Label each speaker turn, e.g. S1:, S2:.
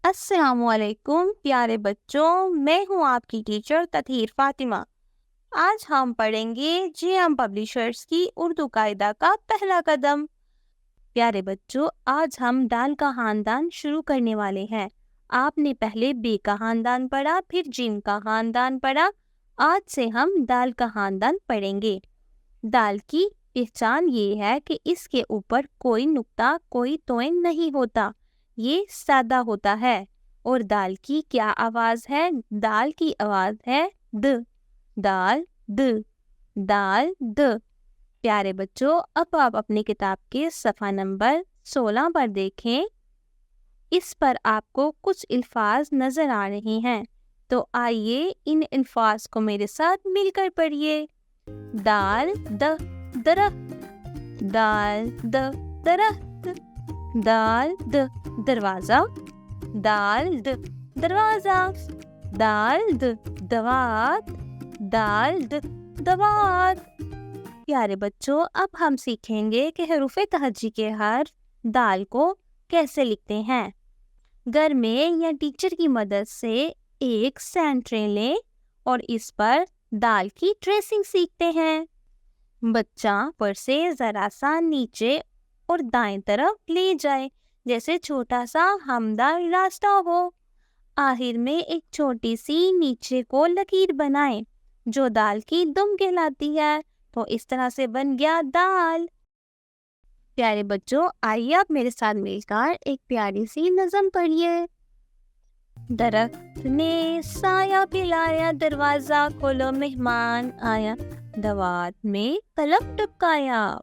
S1: السلام علیکم پیارے بچوں، میں ہوں آپ کی ٹیچر تطہیر فاطمہ۔ آج ہم پڑھیں گے جے ایم پبلیشرز کی اردو قاعدہ کا پہلا قدم۔ پیارے بچوں، آج ہم دال کا خاندان شروع کرنے والے ہیں۔ آپ نے پہلے بے کا خاندان پڑھا، پھر جیم کا خاندان پڑھا۔ آج سے ہم دال کا خاندان پڑھیں گے۔ دال کی پہچان یہ ہے کہ اس کے اوپر کوئی نقطہ، کوئی توئن نہیں ہوتا، یہ سادہ ہوتا ہے۔ اور دال کی کیا آواز ہے؟ دال کی آواز ہے د۔ دال د، دال د۔ پیارے بچوں، اب آپ اپنی کتاب کے صفحہ نمبر 16 پر دیکھیں۔ اس پر آپ کو کچھ الفاظ نظر آ رہے ہیں، تو آئیے ان الفاظ کو میرے ساتھ مل کر پڑھیے۔ دال د، درخت۔ دال د، درخت۔ دال د، دروازہ۔ دال د، دروازہ۔ دال د، دوات۔ دال د، دوات۔ پیارے بچوں، اب ہم سیکھیں گے کہ حروف تہجی کے حرف دال کو کیسے لکھتے ہیں۔ گھر میں یا ٹیچر کی مدد سے ایک سینڈ ٹرے لیں اور اس پر دال کی ٹریسنگ سیکھتے ہیں۔ بچہ پر سے ذرا سا نیچے اور دائیں طرف لے جائے، جیسے چھوٹا سا ہمدار راستہ ہو۔ آخر میں ایک چھوٹی سی نیچے کو لکیر بنائیں جو دال کی دم کہلاتی ہے۔ تو اس طرح سے بن گیا دال۔ پیارے بچوں، آئیے آپ میرے ساتھ مل کر ایک پیاری سی نظم پڑھیے۔ درخت نے سایہ پلایا، دروازہ کھولو مہمان آیا، دوات میں قلم ٹپکایا،